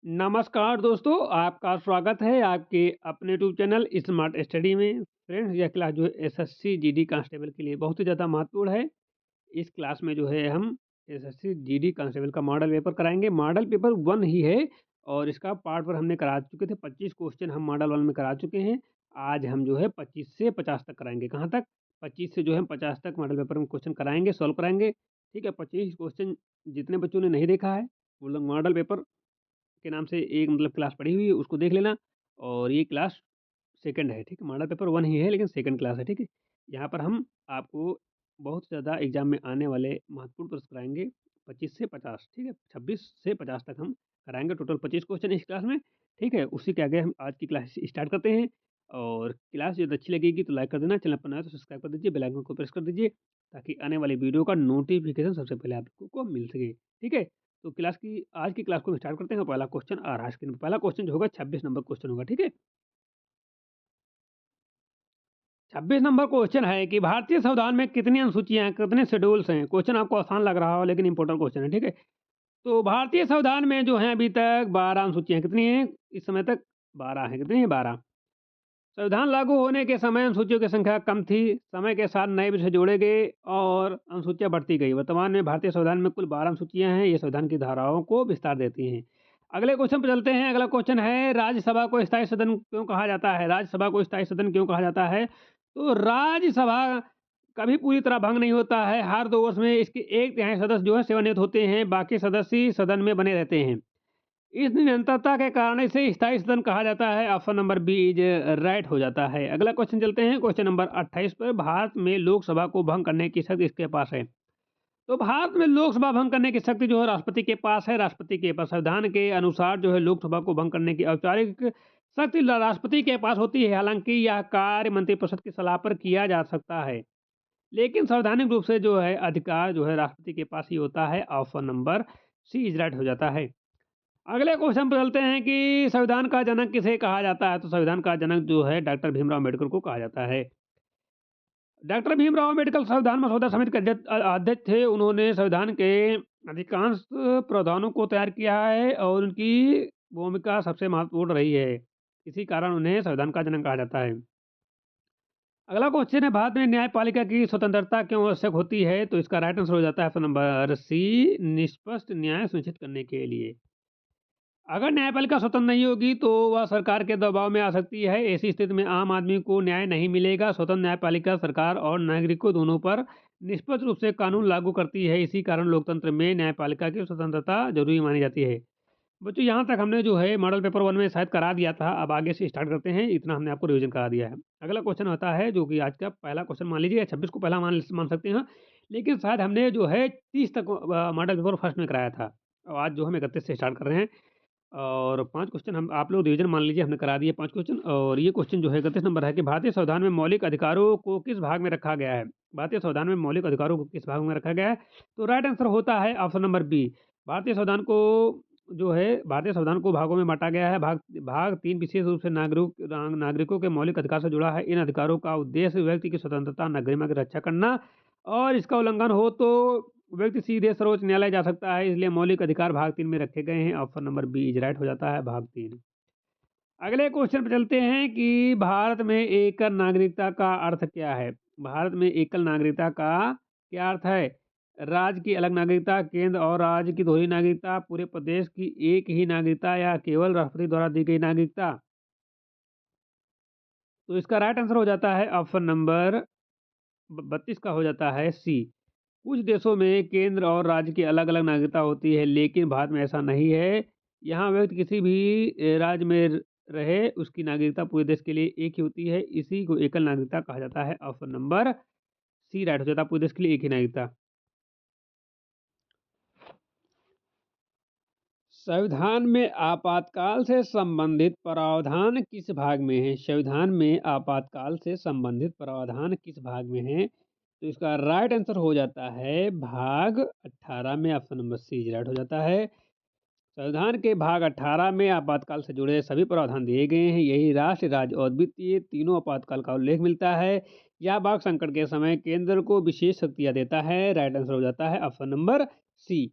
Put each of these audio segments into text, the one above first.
नमस्कार दोस्तों, आपका स्वागत है आपके अपने यूट्यूब चैनल स्मार्ट स्टडी में। फ्रेंड्स, यह क्लास जो है एसएससी जीडी कांस्टेबल के लिए बहुत ही ज़्यादा महत्वपूर्ण है। इस क्लास में जो है हम एसएससी जीडी कांस्टेबल का मॉडल पेपर कराएँगे। मॉडल पेपर 1 ही है और इसका पार्ट 1 हमने करा चुके थे। 25 क्वेश्चन हम मॉडल 1 में करा चुके हैं। आज हम जो है 25 से 50 तक कराएँगे। कहाँ तक? 25 से जो है 50 तक मॉडल पेपर में क्वेश्चन कराएँगे, सॉल्व कराएँगे। ठीक है? 25 क्वेश्चन जितने बच्चों ने नहीं देखा है, वो लोग मॉडल पेपर के नाम से एक मतलब क्लास पढ़ी हुई है, उसको देख लेना। और ये क्लास सेकंड है, ठीक है? मॉडल पेपर 1 ही है लेकिन सेकंड क्लास है, ठीक है? यहाँ पर हम आपको बहुत ज़्यादा एग्ज़ाम में आने वाले महत्वपूर्ण प्रश्न कराएँगे 25 से 50, ठीक है? 26 से 50 तक हम कराएँगे, टोटल 25 क्वेश्चन इस क्लास में, ठीक है? उसी के आगे हम आज की क्लास स्टार्ट करते हैं। और क्लास यदि अच्छी लगेगी तो लाइक कर देना, चैनल पर नया है तो सब्सक्राइब कर दीजिए, बेल आइकन को प्रेस कर दीजिए ताकि आने वाली वीडियो का नोटिफ़िकेशन सबसे पहले आप लोगों को मिल सके, ठीक है? तो आज की क्लास को हम स्टार्ट करते हैं। पहला क्वेश्चन आ रहा है स्क्रीन पे। पहला क्वेश्चन जो होगा 26 नंबर क्वेश्चन होगा, ठीक है? 26 नंबर क्वेश्चन है कि भारतीय संविधान में कितनी अनुसूचियाँ हैं, कितने शेड्यूल्स हैं? क्वेश्चन आपको आसान लग रहा हो लेकिन इंपॉर्टेंट क्वेश्चन है, ठीक है? तो भारतीय संविधान में जो है अभी तक 12 अनुसूचियाँ कितनी हैं? इस समय तक 12 हैं। कितनी है? 12। संविधान लागू होने के समय अनुसूचियों की संख्या कम थी, समय के साथ नए विषय जोड़े गए और अनुसूचियाँ बढ़ती गई। वर्तमान में भारतीय संविधान में कुल 12 अनुसूचियाँ हैं, ये संविधान की धाराओं को विस्तार देती हैं। अगले क्वेश्चन पे चलते हैं। अगला क्वेश्चन है राज्यसभा को स्थायी सदन क्यों कहा जाता है? राज्यसभा को स्थायी सदन क्यों कहा जाता है? तो राज्यसभा कभी पूरी तरह भंग नहीं होता है, हर 2 वर्ष में इसके 1/3 सदस्य जो है सेवानिवृत्त होते हैं, बाकी सदस्य ही सदन में बने रहते हैं। इस निरंतरता के कारण इसे स्थायी सदन कहा जाता है। Option number B is right हो जाता है। अगला क्वेश्चन चलते हैं क्वेश्चन नंबर 28 पर। भारत में लोकसभा को भंग करने की शक्ति किसके पास है? तो भारत में लोकसभा भंग करने की शक्ति जो है राष्ट्रपति के पास है। राष्ट्रपति के पास संविधान के अनुसार जो है लोकसभा को भंग करने की औपचारिक शक्ति राष्ट्रपति के पास होती है। हालांकि यह कार्य मंत्रिपरिषद की सलाह पर किया जा सकता है, लेकिन संवैधानिक रूप से जो है अधिकार जो है राष्ट्रपति के पास ही होता है। Option number C is right हो जाता है। अगले क्वेश्चन पे चलते हैं कि संविधान का जनक किसे कहा जाता है? तो संविधान का जनक जो है डॉक्टर भीमराव अम्बेडकर को कहा जाता है। डॉक्टर भीमराव अम्बेडकर संविधान मसौदा समिति के अध्यक्ष थे। उन्होंने संविधान के अधिकांश प्रावधानों को तैयार किया है और उनकी भूमिका सबसे महत्वपूर्ण रही है। इसी कारण उन्हें संविधान का जनक कहा जाता है। अगला क्वेश्चन है भारत में न्यायपालिका की स्वतंत्रता क्यों आवश्यक होती है? तो इसका राइट आंसर हो जाता है ऑप्शन नंबर सी, निष्पक्ष न्याय सुनिश्चित करने के लिए। अगर न्यायपालिका स्वतंत्र नहीं होगी तो वह सरकार के दबाव में आ सकती है। ऐसी स्थिति में आम आदमी को न्याय नहीं मिलेगा। स्वतंत्र न्यायपालिका सरकार और नागरिकों दोनों पर निष्पक्ष रूप से कानून लागू करती है। इसी कारण लोकतंत्र में न्यायपालिका की स्वतंत्रता जरूरी मानी जाती है। बच्चों, यहाँ तक हमने जो है मॉडल पेपर 1 में शायद करा दिया था। अब आगे से स्टार्ट करते हैं। इतना हमने आपको रिवीजन करा दिया है। अगला क्वेश्चन होता है जो कि आज का पहला क्वेश्चन मान लीजिए, 26 को पहला मान सकते हैं, लेकिन शायद हमने जो है 30 तक मॉडल पेपर फर्स्ट में कराया था। और आज जो हम 31 से स्टार्ट कर रहे हैं। और 5 क्वेश्चन हम आप लोग रिवीजन मान लीजिए, हमने करा दिए 5 क्वेश्चन। और ये क्वेश्चन जो है 31 नंबर है कि भारतीय संविधान में मौलिक अधिकारों को किस भाग में रखा गया है? भारतीय संविधान में मौलिक अधिकारों को किस भाग में रखा गया है? तो राइट आंसर होता है ऑप्शन नंबर बी। भारतीय संविधान को जो है भारतीय संविधान को भागों में बाँटा गया है। भाग 3 विशेष रूप से नागरिकों के मौलिक अधिकार से जुड़ा है। इन अधिकारों का उद्देश्य व्यक्ति की स्वतंत्रता, गरिमा की रक्षा करना और इसका उल्लंघन हो तो व्यक्ति सीधे सर्वोच्च न्यायालय जा सकता है। इसलिए मौलिक अधिकार भाग 3 में रखे गए हैं। Option number B is right हो जाता है, भाग 3। अगले क्वेश्चन पे चलते हैं कि भारत में एकल नागरिकता का अर्थ क्या है? भारत में एकल नागरिकता का क्या अर्थ है? राज्य की अलग नागरिकता, केंद्र और राज्य की दोहरी नागरिकता, पूरे प्रदेश की एक ही नागरिकता या केवल राष्ट्रपति द्वारा दी गई नागरिकता? तो इसका राइट आंसर हो जाता है ऑप्शन नंबर 32 का हो जाता है सी। कुछ देशों में केंद्र और राज्य की अलग-अलग नागरिकता होती है, लेकिन भारत में ऐसा नहीं है। यहाँ व्यक्ति किसी भी राज्य में रहे, उसकी नागरिकता पूरे देश के लिए एक ही होती है। इसी को एकल नागरिकता कहा जाता है। ऑप्शन नंबर सी राइट हो जाता है, पूरे देश के लिए एक ही नागरिकता। संविधान में आपातकाल से संबंधित प्रावधान किस भाग में है? संविधान में आपातकाल से संबंधित प्रावधान किस भाग में है? तो इसका राइट आंसर हो जाता है भाग 18 में। ऑप्शन नंबर सी राइट हो जाता है। संविधान के भाग 18 में आपातकाल से जुड़े सभी प्रावधान दिए गए हैं। यही राष्ट्र, राज्य और वित्तीय तीनों आपातकाल का उल्लेख मिलता है। यह भाग संकट के समय केंद्र को विशेष शक्तियाँ देता है। राइट आंसर हो जाता है ऑप्शन नंबर सी।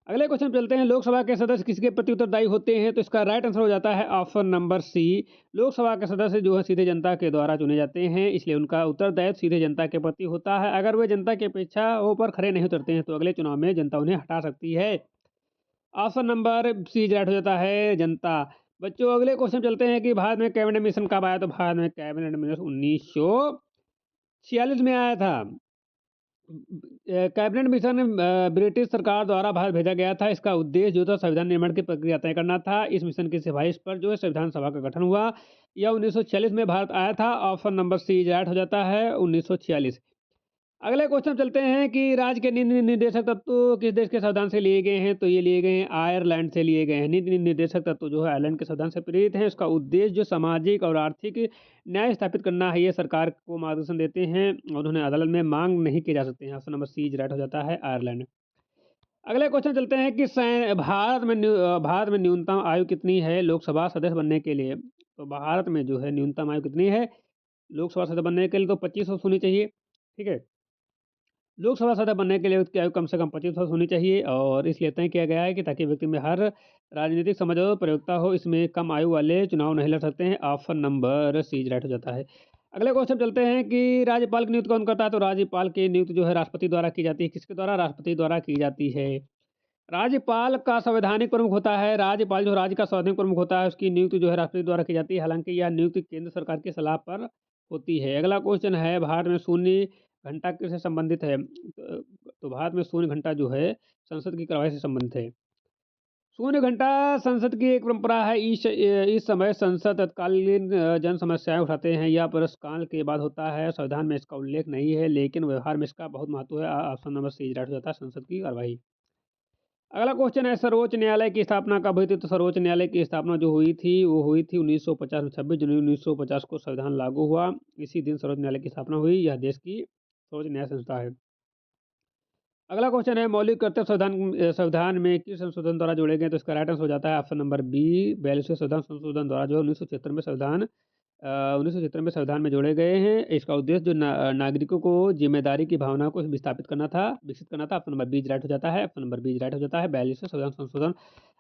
अगले क्वेश्चन चलते हैं, लोकसभा के सदस्य किसके प्रति उत्तरदायी होते हैं? तो इसका राइट आंसर हो जाता है ऑप्शन नंबर सी। लोकसभा के सदस्य जो है सीधे जनता के द्वारा चुने जाते हैं, इसलिए उनका उत्तरदायित्व सीधे जनता के प्रति होता है। अगर वे जनता की अपेक्षाओं पर खरे नहीं उतरते हैं तो अगले चुनाव में जनता उन्हें हटा सकती है। ऑप्शन नंबर सी राइट हो जाता है, जनता। बच्चों अगले क्वेश्चन चलते हैं कि भारत में कैबिनेट मिशन कब आया? तो भारत में कैबिनेट मिशन 1946 में आया था। कैबिनेट मिशन ब्रिटिश सरकार द्वारा भारत भेजा गया था। इसका उद्देश्य जो था संविधान निर्माण की प्रक्रिया तय करना था। इस मिशन की सिफारिश पर जो है संविधान सभा का गठन हुआ। यह 1946 में भारत आया था। ऑप्शन नंबर सी राइट हो जाता है, 1946। अगले क्वेश्चन चलते हैं कि राज्य के नीति निर्देशक तत्व किस देश के संविधान से लिए गए हैं? तो ये लिए गए हैं आयरलैंड से लिए गए हैं। नीति निर्देशक तत्व जो है आयरलैंड के संविधान से प्रेरित हैं। इसका उद्देश्य जो सामाजिक और आर्थिक न्याय स्थापित करना है, ये सरकार को मार्गदर्शन देते हैं और उन्हें अदालत में मांग नहीं किए जा सकते हैं। ऑप्शन नंबर सी राइट हो जाता है, आयरलैंड। अगले क्वेश्चन चलते हैं कि भारत में न्यूनतम आयु कितनी है लोकसभा सदस्य बनने के लिए? तो भारत में जो है न्यूनतम आयु कितनी है लोकसभा सदस्य बनने के लिए? तो 25 वर्ष होनी चाहिए। ठीक है, लोकसभा सदस्य बनने के लिए उसकी आयु कम से कम 25 वर्ष होनी चाहिए और इसलिए तय किया गया है कि ताकि व्यक्ति में हर राजनीतिक समझ और प्रयोक्ता हो, इसमें कम आयु वाले चुनाव नहीं लड़ सकते हैं। ऑप्शन नंबर सी राइट हो जाता है। अगले क्वेश्चन चलते हैं कि राज्यपाल की नियुक्ति कौन करता है? तो राज्यपाल की नियुक्ति जो है राष्ट्रपति द्वारा की जाती है। किसके द्वारा? राष्ट्रपति द्वारा की जाती है। राज्यपाल का संवैधानिक प्रमुख होता है। राज्यपाल जो राज्य का संवैधानिक प्रमुख होता है, उसकी नियुक्ति जो है राष्ट्रपति द्वारा की जाती है। हालांकि यह नियुक्ति केंद्र सरकार की सलाह पर होती है। अगला क्वेश्चन है, भारत में शून्य घंटा किससे संबंधित है? तो भारत में शून्य घंटा जो है संसद की कार्यवाही से संबंधित है। शून्य घंटा संसद की एक परंपरा है। इस समय संसद तत्कालीन जन समस्याएं उठाते हैं। यह प्रश्नकाल के बाद होता है। संविधान में इसका उल्लेख नहीं है, लेकिन व्यवहार में इसका बहुत महत्व है। ऑप्शन नंबर सी राइट हो जाता है, संसद की कार्यवाही। अगला क्वेश्चन है, सर्वोच्च न्यायालय की स्थापना कब हुई थी? तो सर्वोच्च न्यायालय की स्थापना जो हुई थी वो हुई थी 1950 में। 26 जनवरी 1950 को संविधान लागू हुआ। इसी दिन सर्वोच्च न्यायालय की स्थापना हुई। यह देश की सर्वोच्च न्याय संस्था है। अगला क्वेश्चन है, मौलिक कर्तव्य संविधान में किस संशोधन द्वारा जोड़े गए? तो इसका राइट आंसर हो जाता है ऑप्शन नंबर बी, 42वें संविधान संशोधन द्वारा जो है 1976 में संविधान 1976 में संविधान में जोड़े गए हैं। इसका उद्देश्य जो नागरिकों को जिम्मेदारी की भावना को विस्थापित करना था, विकसित करना था। ऑप्शन नंबर बी राइट हो जाता है, ऑप्शन नंबर बी राइट हो जाता है, 42वें संविधान संशोधन।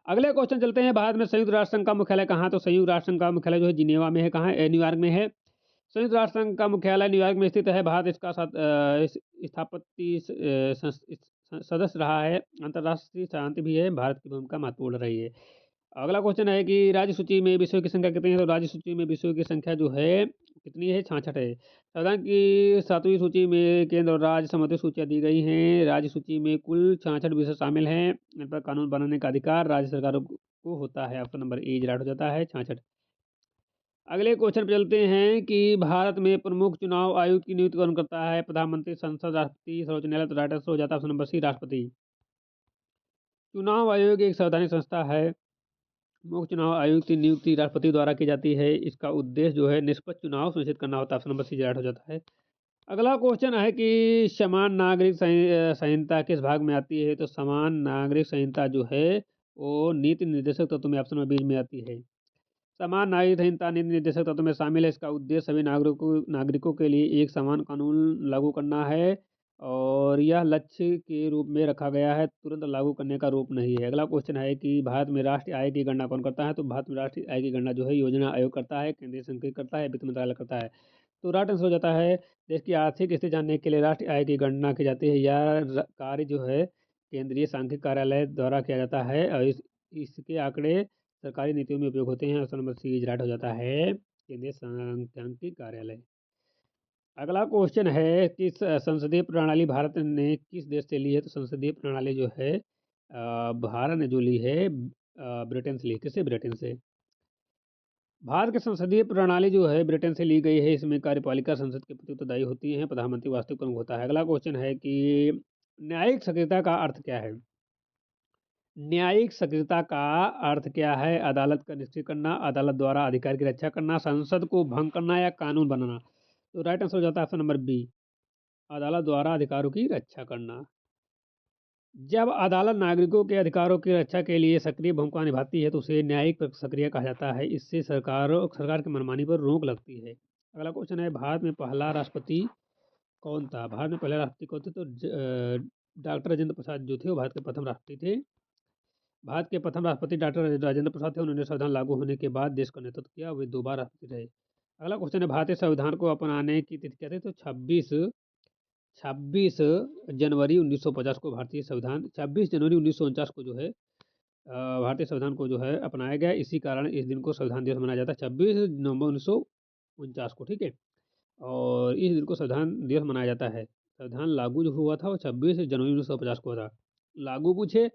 अगले क्वेश्चन चलते हैं, भारत में संयुक्त राष्ट्र संघ का मुख्यालय कहाँ है? तो संयुक्त राष्ट्र संघ का मुख्यालय जो है जिनेवा में है। कहाँ है? न्यूयॉर्क में है। संयुक्त राष्ट्र संघ का मुख्यालय न्यूयॉर्क में स्थित है। भारत इसका स्थापत्य सदस्य रहा है। अंतर्राष्ट्रीय शांति भी है, भारत की भूमिका महत्वपूर्ण रही है। अगला क्वेश्चन है कि राज्य सूची में विषयों की संख्या कितनी है? तो राज्य सूची में विषयों की संख्या जो है कितनी है? 66 है। संविधान की 7वीं सूची में केंद्र और राज्य संबंधित सूचियाँ दी गई हैं। राज्य सूची में कुल 66 विषय शामिल हैं। इन पर कानून बनाने का अधिकार राज्य सरकारों को होता है। ऑप्शन नंबर ए राइट हो जाता है, 66। अगले क्वेश्चन पे चलते हैं कि भारत में प्रमुख चुनाव आयुक्त की नियुक्ति कौन करता है? प्रधानमंत्री, संसद, राष्ट्रपति, सर्वोच्च न्यायालय। तो राइट आंसर हो जाता है ऑप्शन नंबर सी, राष्ट्रपति। चुनाव आयोग एक संवैधानिक संस्था है। मुख्य चुनाव आयुक्त की नियुक्ति राष्ट्रपति द्वारा की जाती है। इसका उद्देश्य जो है निष्पक्ष चुनाव सुनिश्चित करना होता है। ऑप्शन नंबर सी राइट हो जाता है। अगला क्वेश्चन है कि समान नागरिक संहिता किस भाग में आती है? तो समान नागरिक संहिता जो है वो नीति निर्देशक तत्व में ऑप्शन नंबर बी में आती है। समान नागरिक संहिता नीति निर्देशक तत्व में शामिल है। इसका उद्देश्य सभी नागरिकों के लिए एक समान कानून लागू करना है और यह लक्ष्य के रूप में रखा गया है, तुरंत लागू करने का रूप नहीं है। अगला क्वेश्चन है कि भारत में राष्ट्रीय आय की गणना कौन करता है? तो भारत में राष्ट्रीय आय की गणना जो है योजना आयोग करता है, केंद्रीय संघ करता है, वित्त मंत्रालय करता है। तो राइट आंसर हो जाता है, देश की आर्थिक स्थिति जानने के लिए राष्ट्रीय आय की गणना की जाती है। यह कार्य जो है केंद्रीय सांख्यिकी कार्यालय द्वारा किया जाता है और इसके आंकड़े सरकारी नीतियों में उपयोग होते हैं। ऑप्शन नंबर सी राइट हो जाता है, केंद्रीय सांख्यिकी कार्यालय। अगला क्वेश्चन है कि संसदीय प्रणाली भारत ने किस देश से ली है? तो संसदीय प्रणाली जो है भारत ने जो ली है ब्रिटेन से ली। किससे? ब्रिटेन से। भारत की संसदीय प्रणाली जो है ब्रिटेन से ली गई है। इसमें कार्यपालिका संसद के प्रति उत्तरदायी होती है, प्रधानमंत्री वास्तविक प्रमुख होता है। अगला क्वेश्चन है कि न्यायिक सक्रियता का अर्थ क्या है? न्यायिक सक्रियता का अर्थ क्या है? अदालत का निष्क्रिय करना, अदालत द्वारा अधिकार की रक्षा करना, संसद को भंग करना या कानून बनाना। तो राइट आंसर हो जाता है ऑप्शन नंबर बी, अदालत द्वारा अधिकारों की रक्षा करना। जब अदालत नागरिकों के अधिकारों की रक्षा के लिए सक्रिय भूमिका निभाती है तो उसे न्यायिक सक्रिय कहा जाता है। इससे सरकार की मनमानी पर रोक लगती है। अगला क्वेश्चन है, भारत में पहला राष्ट्रपति कौन था? भारत में पहला राष्ट्रपति कौन थे? तो डॉक्टर राजेंद्र प्रसाद जो थे वो भारत के प्रथम राष्ट्रपति थे। भारत के प्रथम राष्ट्रपति डॉक्टर राजेंद्र प्रसाद थे। उन्होंने संविधान लागू होने के बाद देश का नेतृत्व किया। वे 2 बार राष्ट्रपति रहे। अगला क्वेश्चन है, भारतीय संविधान को अपनाने की तिथि क्या थी? तो 26 जनवरी 1950 को भारतीय संविधान 26 जनवरी 1949 को जो है भारतीय संविधान को जो है अपनाया गया। इसी कारण इस दिन को संविधान दिवस मनाया जाता है 26 नवंबर 1949 को, ठीक है। और इस दिन को संविधान दिवस मनाया जाता है। संविधान लागू जो हुआ था वो 26 जनवरी 1950 को था। लागू पूछे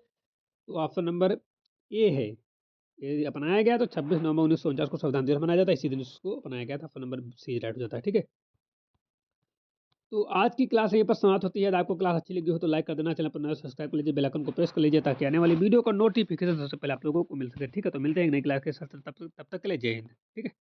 तो ऑप्शन नंबर ए है। ये अपनाया गया तो 26 नवंबर 1949 को संविधान दिवस मनाया जाता है। इसी दिन इसको अपनाया गया था। ऑप्शन नंबर सी राइट हो जाता है, ठीक है। तो आज की क्लास यहीं पर समाप्त होती है। यदि आपको क्लास अच्छी लगी हो तो लाइक कर देना, चैनल पर नए सब्सक्राइब कर लीजिए, बेल आइकन को प्रेस कर लीजिए ताकि आने वाली वीडियो का नोटिफिकेशन सबसे पहले आप लोगों को मिल सके, ठीक है। तो मिलते हैं एक नई क्लास के साथ, तब तक के लिए जय हिंद, ठीक है।